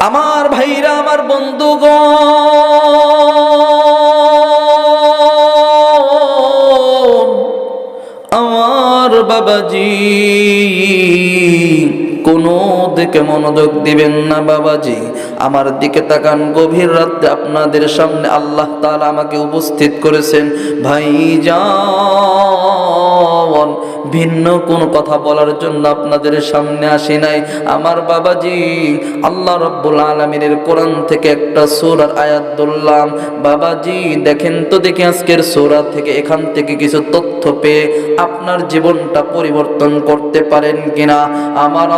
আমার ভাইরা, আমার বন্ধুগণ, আমার বাবাজি, কোনো দিকে মনোযোগ দিবেন না বাবাজি, আমার দিকে তাকান। গভীর রাতে আপনাদের সামনে আল্লাহ তাআলা আমাকে উপস্থিত করেছেন। ভাইজান, ভিন্ন কোনো কথা বলার জন্য আপনাদের সামনে আসি নাই। আমার বাবাজি, আল্লাহ রাব্বুল আলামিনের কোরআন থেকে একটা সূরার আয়াত ধরলাম। বাবাজি দেখেন তো দেখি আজকের সূরা থেকে, এখান থেকে কিছু তথ্য পেয়ে আপনার জীবনটা পরিবর্তন করতে পারেন কিনা। আমার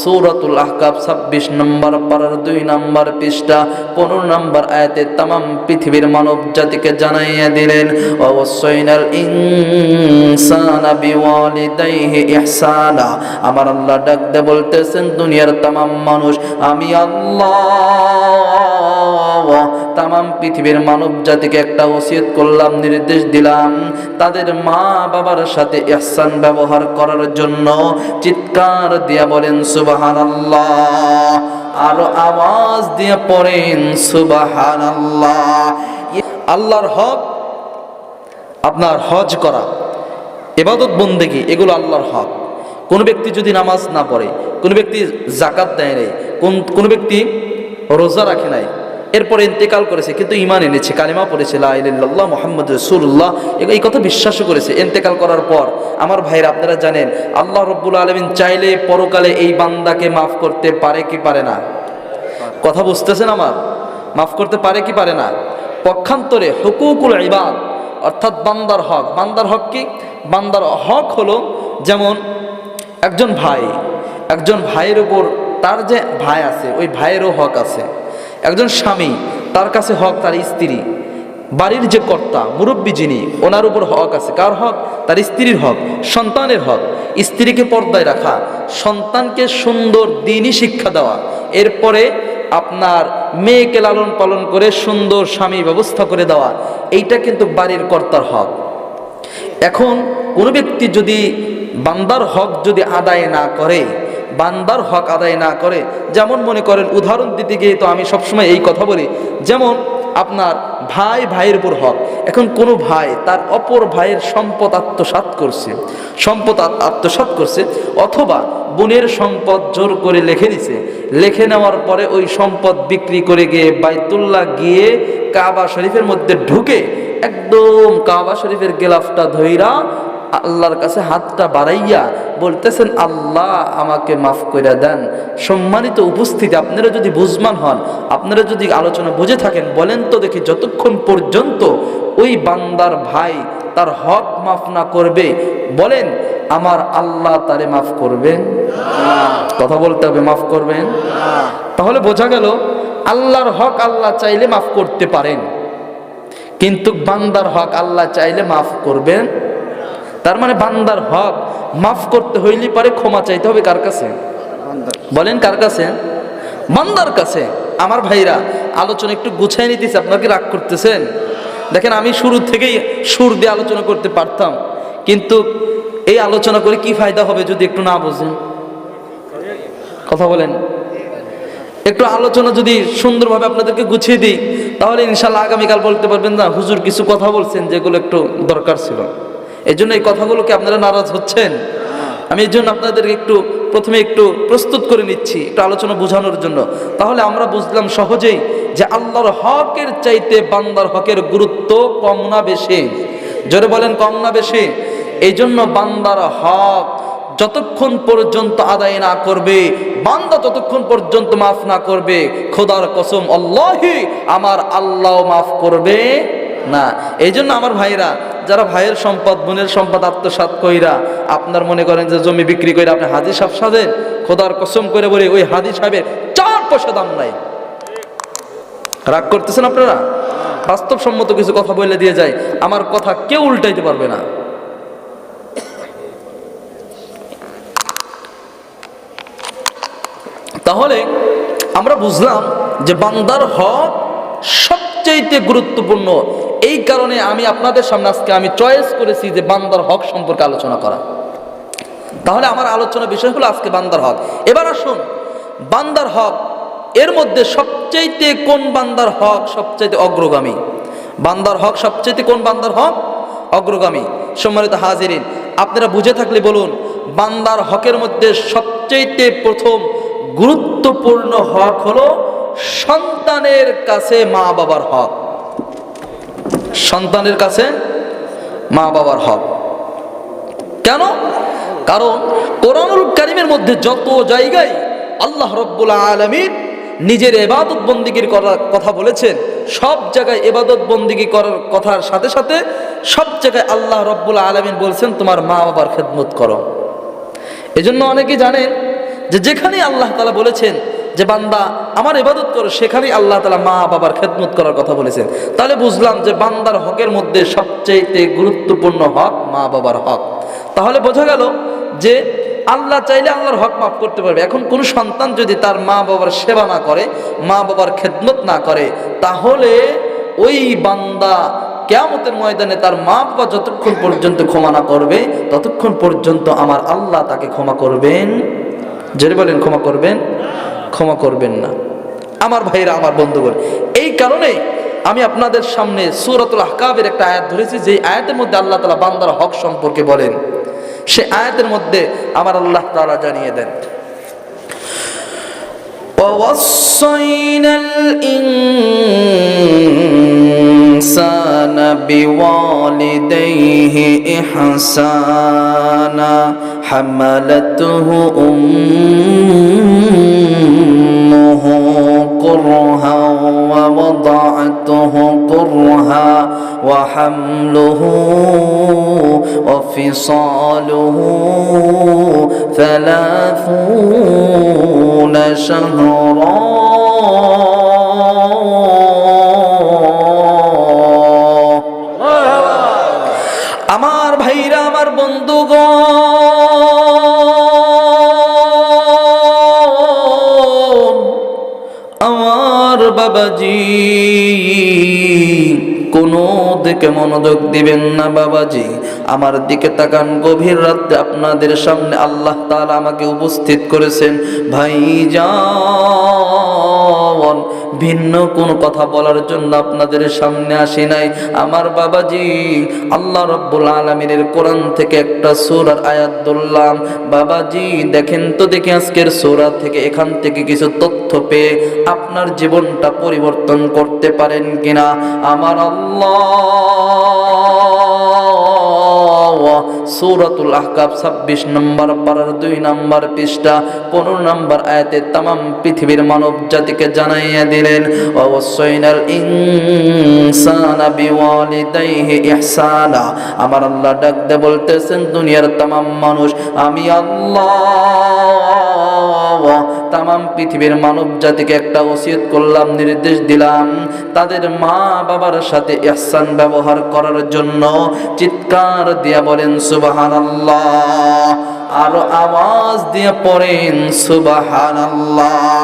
সূরাতুল আহকাফ 26 নম্বর পারার 2 নম্বর পৃষ্ঠা 15 নম্বর আয়াতে तमाम পৃথিবীর মানব জাতিকে জানাইয়া দিলেন, ওয়াসাইনাল ইনসানা বিওয়ালিদাইহি ইহসানা। আমার আল্লাহ ডাক দিয়ে বলতেছেন, দুনিয়ার तमाम মানুষ, আমি আল্লাহ तमाम পৃথিবীর মানব জাতিকে একটা ওসিয়ত করলাম, নির্দেশ দিলাম, তাদের মা বাবার সাথে ইহসান ব্যবহার করার জন্য। চিৎকার দিয়া বলেন সুবহানাল্লাহ, আরো আওয়াজ দিয়ে পড়েন সুবহানাল্লাহ। আল্লাহর হক, আপনার হজ করা, ইবাদত বন্দেগী, এগুলো আল্লাহর হক। কোন ব্যক্তি যদি নামাজ না পড়ে, কোন ব্যক্তি যাকাত দেয় নাই, কোন ব্যক্তি রোজা রাখে নাই, এরপরে ইন্তেকাল করেছে কিন্তু ঈমান এনেছে, কালিমা পড়েছে লা ইলাহা ইল্লাল্লাহ মুহাম্মাদুর রাসূলুল্লাহ, এই কথা বিশ্বাস করেছে, ইন্তেকাল করার পর, আমার ভাইরা আপনারা জানেন, আল্লাহ রাব্বুল আলামিন চাইলে পরকালে এই বান্দাকে মাফ করতে পারে কি পারে না? কথা বুঝতেছেন আমার? মাফ করতে পারে কি পারে না? পক্ষান্তরে হুকুকুল ইবাদ, অর্থাৎ বান্দার হক। বান্দার হক কি? বান্দার হক হলো, যেমন একজন ভাইয়ের উপর, তার যে ভাই আছে ওই ভাইয়েরও হক আছে। একজন স্বামী, তার কাছে হক তার স্ত্রী, বাড়ির যে কর্তা মুরব্বী যিনি, ওনার উপর হক আছে। কার হক? তার স্ত্রীর হক। সন্তানের হক, স্ত্রীকে পর্দায় রাখা, সন্তানকে সুন্দর দ্বীনি শিক্ষা দেওয়া, এরপরে আপনার মেয়েকে লালন পালন করে সুন্দর স্বামী ব্যবস্থা করে দেওয়া, এইটা কিন্তু বাড়ির কর্তার হক। এখন কোনো ব্যক্তি যদি বান্দার হক যদি আদায় না করে, বান্দার হক আদায় না করে, যেমন মনে করেন, উদাহরণ দিতে গিয়ে তো আমি সবসময় এই কথা বলি, যেমন আপনার ভাইয়ের উপর হক। এখন কোনো ভাই তার অপর ভাইয়ের সম্পদ আত্মসাৎ করছে, অথবা বোনের সম্পদ জোর করে লিখে নেওয়ার পরে ওই সম্পদ বিক্রি করে গিয়ে বাইতুল্লাহ গিয়ে কাবা শরীফের মধ্যে ঢুকে একদম কাবা শরীফের গেলাফটা ধইরা আল্লাহর কাছে হাতটা বাড়াইয়া বলতেছেন, আল্লাহ আমাকে মাফ করে দেন। সম্মানিত উপস্থিতি, আপনারা যদি বুঝমান হন, আপনারা যদি আলোচনা বুঝে থাকেন, বলেন তো দেখি, যতক্ষণ পর্যন্ত ওই বান্দার ভাই তার হক মাফ না করবে, বলেন আমার আল্লাহ তারে মাফ করবেন? কথা বলতে হবে, মাফ করবেন? তাহলে বোঝা গেল, আল্লাহর হক আল্লাহ চাইলে মাফ করতে পারেন, কিন্তু বান্দার হক আল্লাহ চাইলে মাফ করবেন। তার মানে বান্দার হক মাফ করতে হইলে পারে ক্ষমা চাইতে হবে কার কাছে? বলেন কার কাছে? বান্দার কাছে। আমার ভাইরা, আলোচনা একটু গুছাই নিতেছি, আপনারা কি রাগ করতেছেন? দেখেন, আমি শুরু থেকেই সুর দিয়ে আলোচনা করতে পারতাম, কিন্তু এই আলোচনা করে কি ফায়দা হবে যদি একটু না বোঝেন? কথা বলেন। একটু আলোচনা যদি সুন্দরভাবে আপনাদেরকে গুছিয়ে দিই, তাহলে ইনশাল্লাহ আগামীকাল বলতে পারবেন, না হুজুর কিছু কথা বলছেন যেগুলো একটু দরকার ছিল। এই জন্য এই কথাগুলোকে আপনারা নারাজ হচ্ছেন। আমি এই জন্য আপনাদেরকে প্রথমে একটু প্রস্তুত করে নিচ্ছি, একটু আলোচনা বোঝানোর জন্য। তাহলে আমরা বুঝলাম সহজেই যে আল্লাহর হকের চাইতে বান্দার হকের গুরুত্ব কম না বেশি? জোরে বলেন, কম না বেশি? এই জন্য বান্দার হক যতক্ষণ পর্যন্ত আদায় না করবে, বান্দা ততক্ষণ পর্যন্ত মাফ না করবে, খোদার কসম আল্লাহি আমার আল্লাহ মাফ করবে না। এই জন্য আমার ভাইরা, যারা ভাইয়ের সম্পদ বোনের সম্পদ আত্মসাৎ কইরা, আপনার মনে করেন যে জমি বিক্রি করে আপনি হাজি সাহেব সাজেন, খোদার কসম করে বলে ওই হাজি সাহেবের 4 পয়সা দাম নাই। রাগ করতেছেন আপনারা? বাস্তবসম্মত কিছু কথা বলে দিয়ে যায়, আমার কথা কেউ উল্টাইতে পারবে না। তাহলে আমরা বুঝলাম যে বান্দার হক সবচেয়ে গুরুত্বপূর্ণ। এই কারণে আমি আপনাদের সামনে আজকে আমি চয়েস করেছি যে বান্দার হক সম্পর্কে আলোচনা করা। তাহলে আমার আলোচনা বিষয় হলো আজকে বান্দার হক। এবার আসুন বান্দার হক এর মধ্যে সবচাইতে কোন বান্দার হক সবচাইতে অগ্রগামী? বান্দার হক সবচাইতে কোন বান্দার হক অগ্রগামী? সম্মানিত হাজিরিন, আপনারা বুঝে থাকলে বলুন, বান্দার হকের মধ্যে সবচাইতে প্রথম গুরুত্বপূর্ণ হক হলো সন্তানের কাছে মা বাবার হক। সন্তানের কাছে মা বাবার হক কেন? কারণ কোরআনুল কারীমের মধ্যে যত জায়গায় আল্লাহ রাব্বুল আলামিন নিজের ইবাদত বন্দেগীর করার কথা বলেছেন, সব জায়গায় ইবাদত বন্দেগী করার কথার সাথে সাথে সব জায়গায় আল্লাহ রাব্বুল আলামিন বলছেন তোমার মা বাবার খেদমত করো। এজন্য অনেকে জানেন যে যেখানেই আল্লাহ তাআলা বলেছেন যে বান্দা আমার ইবাদত করো, সেখানেই আল্লাহ তাআলা মা বাবার খেদমত করার কথা বলেছেন। তাহলে বুঝলাম যে বান্দার হকের মধ্যে সবচেয়ে গুরুত্বপূর্ণ হক মা বাবার হক। তাহলে বোঝা গেল যে আল্লাহ চাইলে আল্লাহর হক মাফ করতে পারবে। এখন কোন সন্তান যদি তার মা বাবার সেবা না করে, মা বাবার খেদমত না করে, তাহলে ওই বান্দা কিয়ামতের ময়দানে তার মা বাবা যতক্ষণ পর্যন্ত ক্ষমা না করবে ততক্ষণ পর্যন্ত আমার আল্লাহ তাকে ক্ষমা করবেন, জোরে বলেন ক্ষমা করবেন, ক্ষমা করবেন না। আমার ভাইরা, আমার বন্ধুগণ, এই কারণে আমি আপনাদের সামনে সূরাতুল আহকাবের একটা আয়াত ধরেছি, যে আয়াতের মধ্যে আল্লাহ তাআলা বান্দার হক সম্পর্কে বলেন। সে আয়াতের মধ্যে আমার আল্লাহ তাআলা জানিয়ে দেন, ওয়াসাইনাল ইনসানা বিওয়ালিদাইহি ইহসানা হামালাতুহু উম্মুহু কুরহা ওয়া ওয়াদা'তুহু কুরহা ওয়া হামলুহু ওয়া ফিসালুহু 30 শাহরা। আমার ভাইরা, আমার বন্ধুগণ, আমার বাবাজি, কোনো দিকে মনোযোগ দিবেন না বাবাজি, আমার দিকে তাকান। গভীর রাতে আপনাদের সামনে আল্লাহ তাআলা আমাকে উপস্থিত করেছেন ভাইজান, ভিন্ন কোন কথা বলার জন্য আপনাদের সামনে আসি নাই। আমার বাবাজি, আল্লাহ রাব্বুল আলামিনের কোরআন থেকে একটা সূরার আয়াত ধরলাম। বাবাজি দেখেন তো দেখি আজকের সূরা থেকে, এখান থেকে কিছু তথ্য পেয়ে আপনার জীবনটা পরিবর্তন করতে পারেন কিনা। আমার সূরাতুল আহকাব 26 নম্বর পারার 2 নম্বর পৃষ্ঠা 15 নম্বর আয়াতে तमाम পৃথিবীর মানব জাতিকে জানাইয়া দিলেন, ওয়াসাইনাল ইনসানা বিওয়ালিদাইহি ইহসানা। আমার আল্লাহ ডাক দিয়ে বলতেছেন দুনিয়ার तमाम মানুষ, আমি আল্লাহ तमाम পৃথিবীর মানব জাতিকে একটা ওসিয়ত করলাম, নির্দেশ দিলাম তাদের মা বাবার সাথে ইহসান ব্যবহার করার জন্য। চিৎকার দিয়া বলেন সুবহানাল্লাহ, আরো আওয়াজ দিয়ে পড়েন সুবহানাল্লাহ।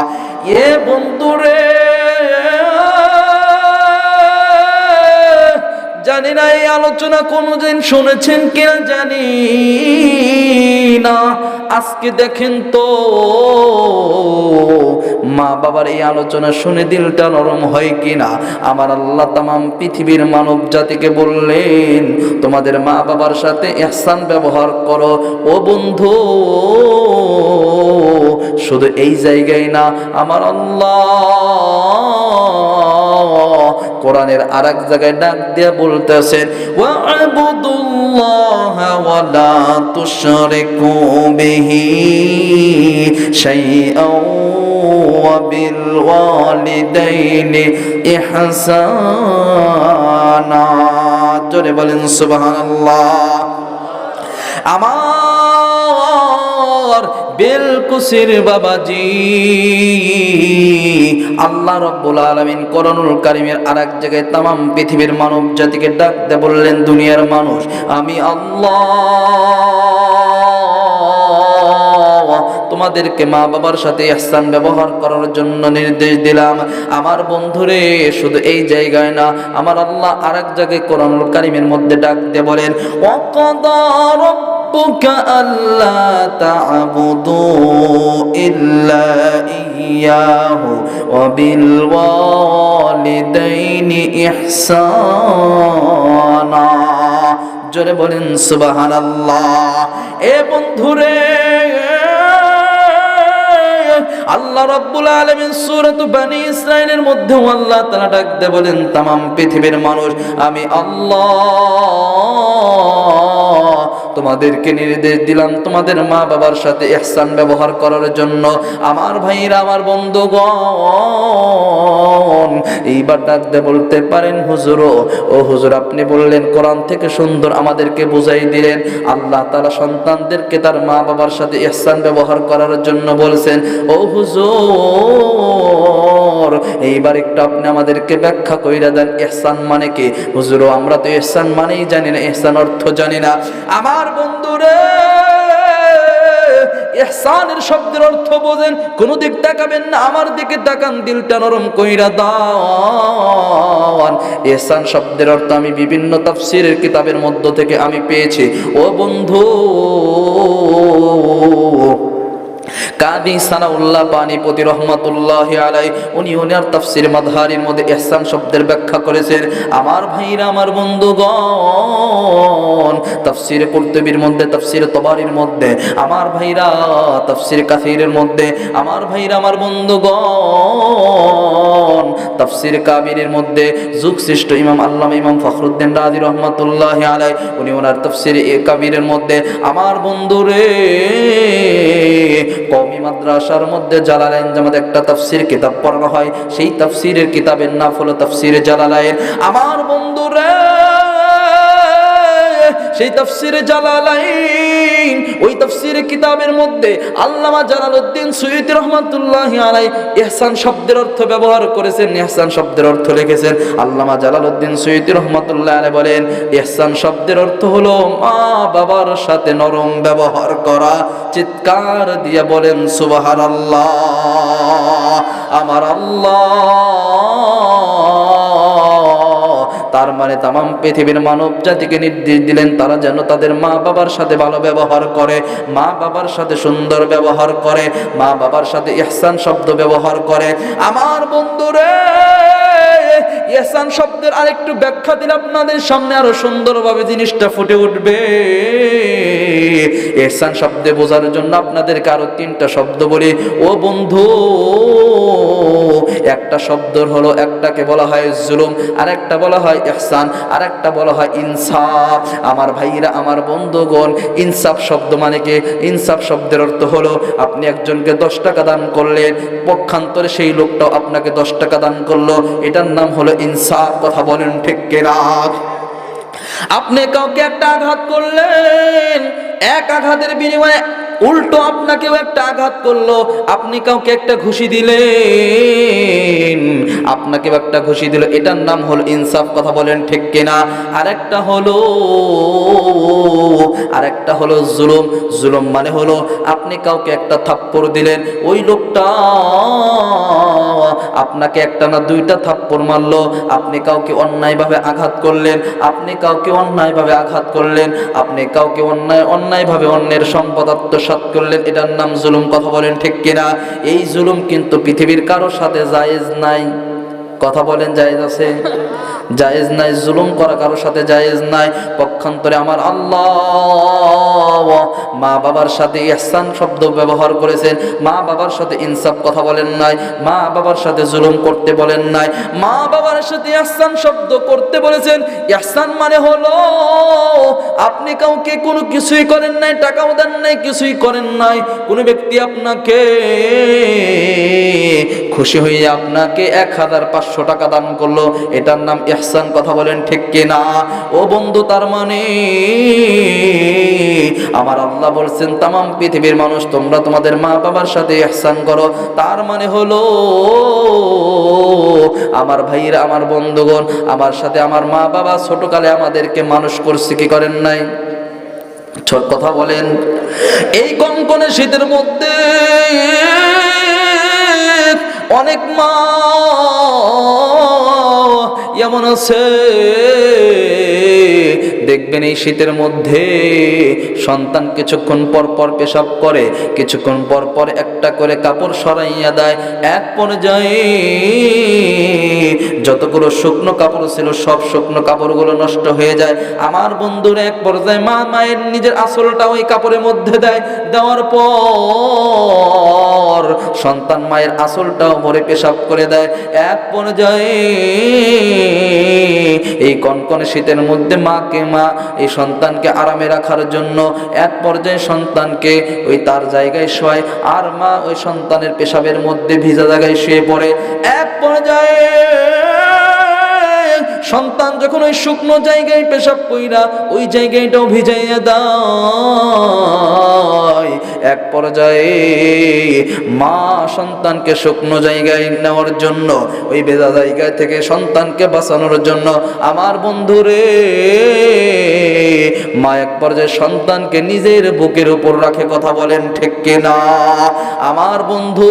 এ বন্ধুরে, জানি না এই আলোচনা কোনদিন শুনেছেন কিনা জানি না, আজকে দেখেন তো মা বাবার এই আলোচনা শুনে দিলটা নরম হয় কিনা। আমার আল্লাহ तमाम পৃথিবীর মানব জাতিকে বললেন তোমাদের মা বাবার সাথে ইহসান ব্যবহার করো। ও বন্ধু, শুধু এই জায়গায় না, আমার আল্লাহ কোরআনের আরেক জায়গায় ডাক দিয়ে বলতেছেন, ওয়া'বুদুল্লাহা ওয়া লা তুশরিকু বিহি শাইআন ওয়া বিল ওয়ালিদাইনি ইহসানা। জোরে বলেন সুবহানাল্লাহ। আমার বেলকুসির বাবাজি, আল্লাহ রাব্বুল আলামিন কোরআনুল কারীমের আরেক জায়গায় तमाम পৃথিবীর মানব জাতিকে ডাক দিয়ে বললেন দুনিয়ার মানুষ, আমি আল্লাহ তোমাদেরকে মা বাবার সাথে ইহসান ব্যবহার করার জন্য নির্দেশ দিলাম। আমার বন্ধুরে, শুধু এই জায়গায় না, আমার আল্লাহ আরেক জায়গায় কোরআনুল কারীমের মধ্যে ডাক দিয়ে বলেন, ওয়াকাদা রাব্বুকা আল্লা তা'বুদু ইল্লা ইয়াহু ওয়া বিল ওয়ালিদাইনি ইহসানা। জোরে বলেন সুবহানাল্লাহ। এ বন্ধুরে, আল্লাহ রাব্বুল আলামিন সূরা বনী ইসরাঈলের মধ্যে আল্লাহ তাআলা ডাক দিয়ে বলেন, तमाम পৃথিবীর মানুষ, আমি আল্লাহ তোমাদেরকে নির্দেশ দিলাম তোমাদের মা বাবার সাথে ইহসান ব্যবহার করার জন্য। আমার ভাইরা, আমার বন্ধুগণ, এইবার ডাক দিয়ে বলতে পারেন, হুজুর ও হুজুর, আপনি বললেন, কোরআন থেকে সুন্দর আমাদেরকে বুঝাই দিলেন, আল্লাহ তাআলা সন্তানদেরকে তার মা বাবার সাথে ইহসান ব্যবহার করার জন্য বলছেন। ও হুজুর, এইবার একটু আপনি আমাদেরকে ব্যাখ্যা কইরা দেন ইহসান মানে কি? হুজুর, আমরা তো ইহসান মানেই জানি না, ইহসান অর্থ জানি না। আমার বন্ধুরে, ইহসানের শব্দের অর্থ বোঝেন, কোন দিক তাকাবেন না, আমার দিকে তাকান, দিলটা নরম কইরা দাও। ইহসান শব্দের অর্থ আমি বিভিন্ন তাফসীরের কিতাবের মধ্য থেকে আমি পেয়েছি। ও বন্ধু, কাদি সানাউল্লাহ পানিপতি রহমাতুল্লাহি আলাইহি উনি ওনার তাফসীর মাযহারির মধ্যে ইহসান শব্দের ব্যাখ্যা করেছেন। আমার ভাইরা, আমার বন্ধুগণ, তাফসীর কুরতুবীর মধ্যে, তাফসীর তাবারির মধ্যে, আমার ভাইরা, তাফসীর কাসীরের মধ্যে, আমার ভাইরা, আমার বন্ধুগণ, তাফসীর কাবীরের মধ্যে যুগশ্রেষ্ঠ ইমাম আল্লামা ইমাম ফখরুদ্দীন রাজি রহমাতুল্লাহি আলাইহি উনি ওনার তাফসীর কাবীরের মধ্যে, আমার বন্ধুরে, কওমি মাদ্রাসার মধ্যে জালালাইন জামাত একটা তাফসীর কিতাব পড়ানো হয়, সেই তাফসীরের কিতাবের নাম হলো তাফসীর জালালাইন। আমার বন্ধুরা, সেই তাফসীর জালালাইন, ওই তাফসীর কিতাবের মধ্যে আল্লামা জালালউদ্দিন সুয়ুতী রাহমাতুল্লাহি আলাইহি ইহসান শব্দের অর্থ ব্যবহার করেছেন, ইহসান শব্দের অর্থ লিখেছেন। আল্লামা জালালউদ্দিন সুয়ুতী রাহমাতুল্লাহি আলাইহি বলেন, ইহসান শব্দের অর্থ হলো মা বাবার সাথে নরম ব্যবহার করা। চিৎকার দিয়ে বলেন সুবহানাল্লাহ। আমার আল্লাহ তার মানে तमाम পৃথিবীর মানব জাতিকে নির্দেশ দিলেন তারা যেন তাদের মা বাবার সাথে ভালো ব্যবহার করে, মা বাবার সাথে সুন্দর ব্যবহার করে, মা বাবার সাথে ইহসান শব্দ ব্যবহার করে। আমার বন্ধুরে, ইহসান শব্দের আরেকটু ব্যাখ্যা দিলে আপনাদের সামনে আরো সুন্দরভাবে জিনিসটা ফুটে উঠবে। ইহসান শব্দে বোঝার জন্য আপনাদেরকে আরো তিনটা শব্দ বলি। ও বন্ধু, একটা শব্দ হলো, একটাকে বলা হয় জুলুম, আরেকটা বলা হয় ইহসান, আরেকটা বলা হয় ইনসাফ। আমার ভাইরা, আমার বন্ধুগণ, ইনসাফ শব্দ মানে কি? ইনসাফ শব্দের অর্থ হলো আপনি একজনকে 10 টাকা দান করলেন, পক্ষান্তরে সেই লোকটাও আপনাকে 10 টাকা দান করলো, এটার নাম হলো ইনসাফ। কথা বলেন ঠিক কিনা? আপনি কাউকে একটা আঘাত করলেন, এক আঘাতের বিনিময়ে উল্টো আপনাকেও একটা আঘাত করলো, আপনি কাউকে একটা ঘুষি দিলেন, আপনাকেও একটা ঘুষি দিল, এটার নাম হলো ইনসাফ। কথা বলেন ঠিক কিনা? আরেকটা হলো জুলুম। জুলুম মানে হলো আপনি কাউকে একটা থাপ্পড় দিলেন, ওই লোকটা আপনাকে একটা না 2টা থাপ্পড় মারলো, আপনি কাউকে অন্যায়ভাবে আঘাত করলেন, আপনি কাউকে অন্যায়ভাবে আঘাত করলেন, আপনি কাউকে অন্যায়ভাবে অন্যের সম্পদ আত্মসাৎ করলেন, এটার নাম জুলুম। কথা বলেন ঠিক কিনা? এই জুলুম কিন্তু পৃথিবীর কারোর সাথে জায়েজ নাই। কথা বলেন, জায়েজ আছে? জায়েজ নাই, জুলুম করা কারোর সাথে জায়েজ নাই। পক্ষান্তরে আমার আল্লাহ মা বাবার সাথে ইহসান শব্দ ব্যবহার করেছেন, মা বাবার সাথে ইনসাফ কথা বলেন নাই, মা বাবার সাথে জুলুম করতে বলেন নাই, মা বাবার সাথে ইহসান শব্দ করতে বলেছেন। ইহসান মানে হলো আপনি কাউকে কোনো কিছুই করেন নাই, টাকাও দেন নাই, কিছুই করেন নাই, কোনো ব্যক্তি আপনাকে খুশি হয়ে আপনাকে 1500 টাকা দান করলো, এটার নাম ইহসান। কথা বলেন ঠিক কিনা? ও বন্ধু, তার মানে আমার আল্লাহ বলছেন तमाम পৃথিবীর মানুষ তোমরা তোমাদের মা বাবার সাথে ইহসান করো। তার মানে হলো আমার ভাইরা, আমার বন্ধুগণ, আমার সাথে আমার মা বাবা ছোটকালে আমাদেরকে মানুষ করছে, কি করেন নাই? কথা বলেন। এই কনকনে শীতের মধ্যে অনেক মা এমন আছে দেখবেন এই শীতের মধ্যে সন্তান কিছুক্ষণ পর পর পেশাব করে, কিছুক্ষণ পর পর একটা করে কাপড় সরাইয়া দেয়। এক পর্যায়ে যতগুলো শুকনো কাপড় ছিল সব শুকনো কাপড়গুলো নষ্ট হয়ে যায়। আমার বন্ধুরা এক পর্যায়ে মায়ের নিজের আঁচলটা ওই কাপড়ের মধ্যে দেয়, দেওয়ার পর সন্তান মায়ের আঁচলটাও ভরে পেশাব করে দেয়। এক পর্যায়ে এই কনকনে শীতের মধ্যে মা এই সন্তানকে আরামে রাখার জন্য এক পর্যায়ে সন্তানকে ওই তার জায়গায় শোয়, আর মা ওই সন্তানের পেশাবের মধ্যে ভিজা জায়গায় শুয়ে পড়ে। এক পর্যায়ে সন্তান যখন ওই শুকনো জায়গায় পেশাব কইরা ওই জায়গাটাও ভিজাইয়া দেয়। এক পর্যায়ে মা সন্তানকে শুকনো জায়গায় নেওয়ার জন্য, ওই ভেজা জায়গা থেকে সন্তানকে বাঁচানোর জন্য আমার বন্ধুরে মা এক পর্যায়ে সন্তানকে নিজের বুকের উপর রাখে। কথা বলেন ঠিক কিনা? আমার বন্ধু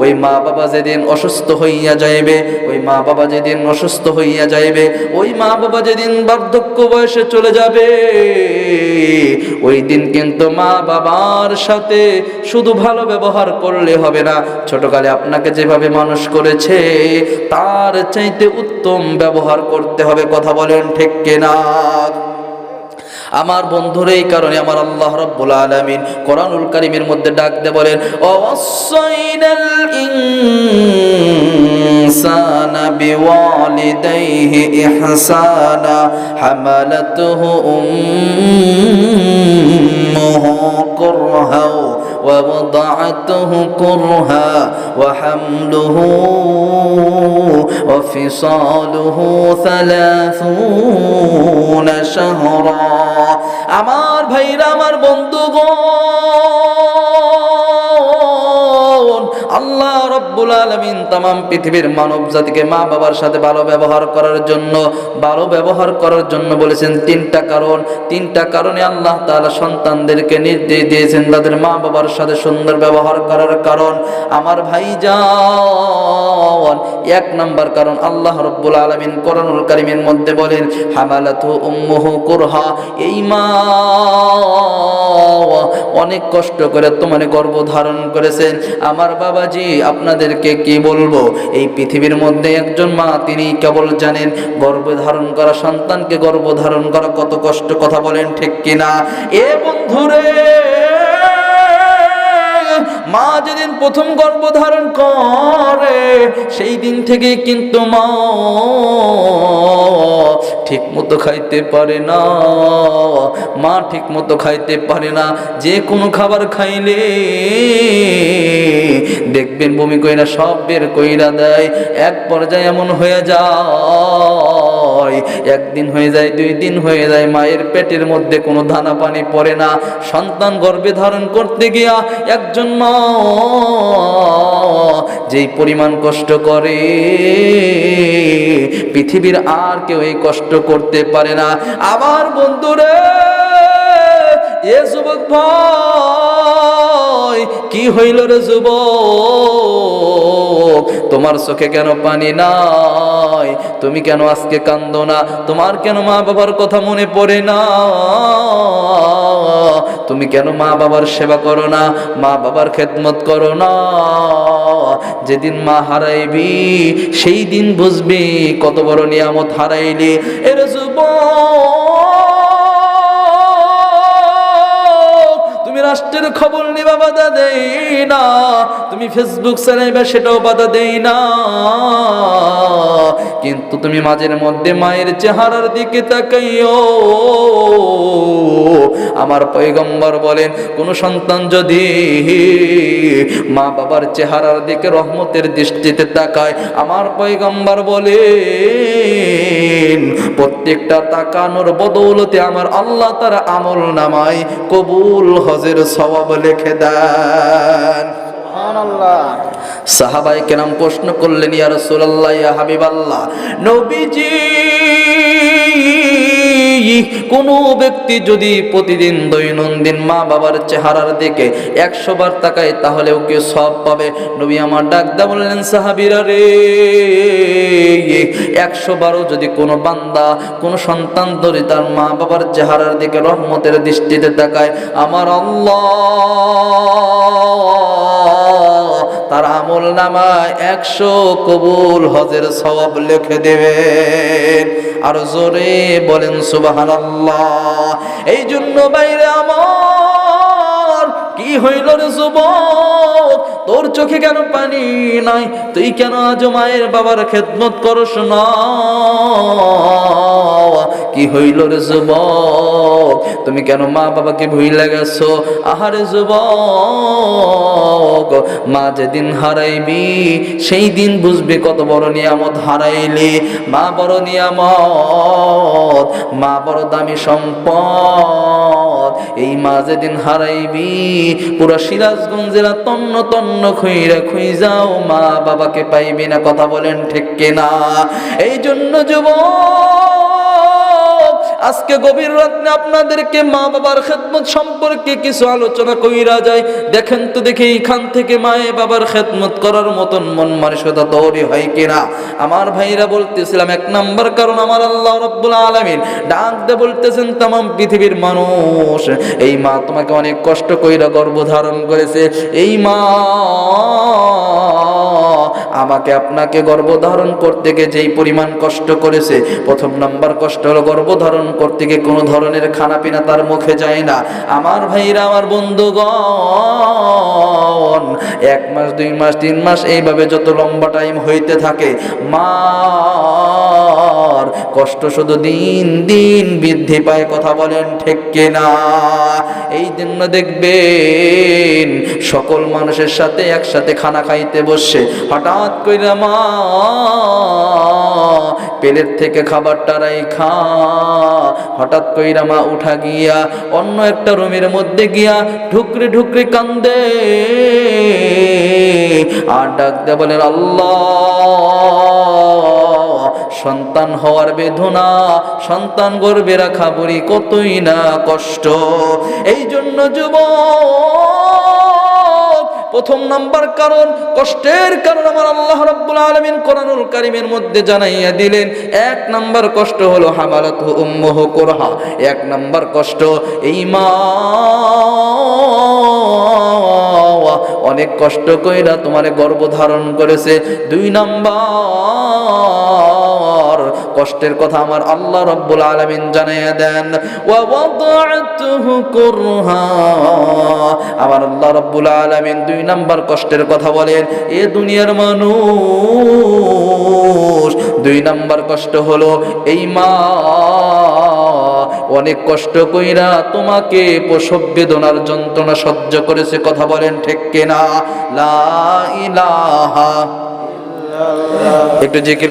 ওই মা বাবা যেদিন অসুস্থ হইয়া যাইবে, ওই মা বাবা যেদিন অসুস্থ হইয়া যাইবে, ওই মা বাবা যেদিন বার্ধক্য বয়সে চলে যাবে, ওই দিন কিন্তু মা বাবার সাথে শুধু ভালো ব্যবহার করলে হবে না, ছোটকালে আপনাকে যেভাবে মানুষ করেছে তার চাইতে উত্তম ব্যবহার করতে হবে। কথা বলেন ঠিক কিনা? আমার বন্ধুরা এই কারণে আমার আল্লাহ রাব্বুল আলামিন কোরআনুল কারীমের মধ্যে ডাক দিয়ে বলেন, ওয়াসাইনাল ইনসানা বিওয়ালিদাইহি ইহসানা হামালাতুহু উম্মুহু কুরহা ওয়া ওয়াদাআতুহু কুরহা ওয়া হামলুহু ওয়া ফিসালুহু 30 শাহরা। আমার ভাইরা, আমার বন্ধুগণ, আল্লাহ রাব্বুল আলামিন तमाम পৃথিবীর মানব জাতিকে মা বাবার সাথে ভালো ব্যবহার করার জন্য বলেছেন তিনটা কারণে আল্লাহ তাআলা সন্তানদেরকে নির্দেশ দিয়েছেন তাদের মা বাবার সাথে সুন্দর ব্যবহার করার কারণ। আমার ভাইজান, এক নাম্বার কারণ আল্লাহ রাব্বুল আলামিন কোরআনুল কারীমের মধ্যে বলেন, হামালাতু উম্মুহু কুরহা, এই মা অনেক কষ্ট করে তোমার গর্ভ ধারণ করেছেন। আমার বাবাজি, আপনাদেরকে কি বলবো, এই পৃথিবীর মধ্যে একজন মা তিনি কেবল জানেন গর্ভে ধারণ করা সন্তানকে গর্ভ ধারণ করা কত কষ্ট। কথা বলেন ঠিক কিনা? এ বন্ধুরে, মা যেদিন প্রথম গর্ভ ধারণ করে সেই দিন থেকে কিন্তু মা ঠিক মতো খাইতে পারে না, মা ঠিক মতো খাইতে পারে না। যে কোনো খাবার খাইলে দেখবেন বমি কইরা সব বের কইরা দেয়। এক পর্যায়ে এমন হয়ে যায়, একদিন হয়ে যায়, 2 দিন হয়ে যায়, মায়ের পেটের মধ্যে কোনো দানা পানি পড়ে না। সন্তান গর্ভে ধারণ করতে গিয়া একজন মা যেই পরিমাণ কষ্ট করে পৃথিবীর আর কেউ এই কষ্ট করতে পারে না। আমার বন্ধুরে, এ যুবক ভাই, কি হইল রে যুবক, তোমার চোখে কেন পানি নাই? তুমি কেন আজকে কান্দো না? তোমার কেন মা বাবার কথা মনে পড়ে না? তুমি কেন মা বাবার সেবা করো না, মা বাবার খেদমত করো না? যেদিন মা হারাইবি সেই দিন বুঝবি কত বড় নিয়ামত হারাইলি। এর যুবক, তুমি রাষ্ট্রের খবর নিবা বাধা দেই না, তুমি ফেসবুক চালাইবা সেটাও বাধা দেই না, কিন্তু তুমি মাঝের মধ্যে মায়ের চেহারার দিকে তাকাইও। আমার পয়গম্বর বলেন, কোন সন্তান যদি মা বাবার চেহারার দিকে রহমতের দৃষ্টিতে তাকায়, আমার পয়গম্বর বলেন প্রত্যেকটা তাকানোর বদৌলতে আমার আল্লাহ তার আমল নামায় কবুল হজের সওয়াব লিখে দেন। সুবহানাল্লাহ। সাহাবায়ে কেরাম প্রশ্ন করলেন, ইয়া রাসূলুল্লাহ, ইয়া হাবিবাল্লাহ, নবীজি কোনো ব্যক্তি যদি প্রতিদিন দৈনন্দিন মা বাবার চেহারার দিকে 100 বার তাকায় তাহলেও কি সওয়াব পাবে। নবী আমার ডাক দিয়ে বললেন, সাহাবীরা রে, 100 বারও যদি কোনো বান্দা কোনো সন্তান ধরে তার মা বাবার চেহারার দিকে রহমতের দৃষ্টিতে তাকায়, আমার আল্লাহ তার আমল নামায় 100 কবুল হজের সওয়াব লিখে দেবেন। আর জোরে বলেন সুবহানাল্লাহ। এই জন্য বাইরে আমার কি হইল রে যুবক, তোর চোখে কেন পানি নাই? তুই কেন আজ মায়ের বাবার খেদমত করস না? কি হইল রে যুবক, তুমি কেন মা বাবাকে ভুইলা গেছো? আহারে যুবক, মা যেদিন হারাইবি সেই দিন বুঝবি কত বড় নিয়ামত হারাইলি। মা বড় নিয়ামত, মা বড় দামি সম্পদ। এই মা যেদিন হারাইবি পুরা সিরাজগঞ্জ জেলা তন্ন তন্ন খুইরা খুঁজাও মা বাবাকে পাইবি না। কথা বলেন ঠিক কিনা? এই জন্য যুবক, আজকে গভীর রাতে আপনাদেরকে মা বাবার খেদমত সম্পর্কে কিছু আলোচনা কইরা যায়। দেখেন তো দেখি এইখান থেকে মায়ে বাবার খেদমত করার মতন মন মানসিকতা তৈরি হয় কিনা। আমার ভাইরা বলতেছিলাম, 1 নাম্বার কারণ আমার আল্লাহ রাব্বুল আলামিন ডাক দিয়ে বলতেছেন, तमाम পৃথিবীর মানুষ, এই মা তোমাকে অনেক কষ্ট কইরা গর্ভধারণ করেছে। এই মা আমাকে আপনাকে গর্ভধারণ করতে গিয়ে যেই পরিমাণ কষ্ট করেছে, 1 নাম্বার কষ্ট হলো গর্ভধারণ করতে গিয়ে কোনো ধরনের খানা পিনা তার মুখে যায় না। আমার ভাইরা, আমার বন্ধুগণ, 1 মাস 2 মাস 3 মাস এইভাবে যত লম্বা টাইম হইতে থাকে, মার কষ্ট শুধু দিন দিন বৃদ্ধি পায়। কথা বলেন ঠিক কিনা? এই জন্য দেখবেন সকল মানুষের সাথে একসাথে খানা খাইতে বসে হঠাৎ কইরা মা পেলের থেকে খাবারটা রাইখা হঠাৎ কইরা মা উঠা গিয়া অন্য একটা রুমের মধ্যে গিয়া ঢুকরে ঢুকরে কান্দে আর ডাক দিয়ে বলেন, আল্লাহ, সন্তান হওয়ার বেদনা, সন্তান গর্ভে রাখা বুড়ি কতই না কষ্ট। এই জন্য যুবক, 1 নাম্বার কারণ, কষ্টের কারণ আমার আল্লাহ রাব্বুল আলামিন কোরআনুল কারীমের মধ্যে জানাইয়া দিলেন। 1 নাম্বার কষ্ট হলো হামালাতহু উম্মুহু কুরহা। 1 নাম্বার কষ্ট, এই মা অনেক কষ্ট কইরা তোমারে গর্ভধারণ করেছে। 2 নাম্বার কষ্টের কথা আমার আল্লাহ রাব্বুল আলামিন জানাইয়া দেন, ওয়া ওয়াদা'তুহু কুরহা। আমার আল্লাহ রাব্বুল আলামিন 2 নাম্বার কষ্টের কথা বলেন। এ দুনিয়ার মানুষ, 2 নাম্বার কষ্ট হলো এই মা অনেক কষ্ট কইরা তোমাকে প্রসব বেদনার যন্ত্রণা সহ্য করেছে। কথা বলেন ঠিক কিনা? লা ইলাহা ইল্লাল্লাহ। একটু জিকির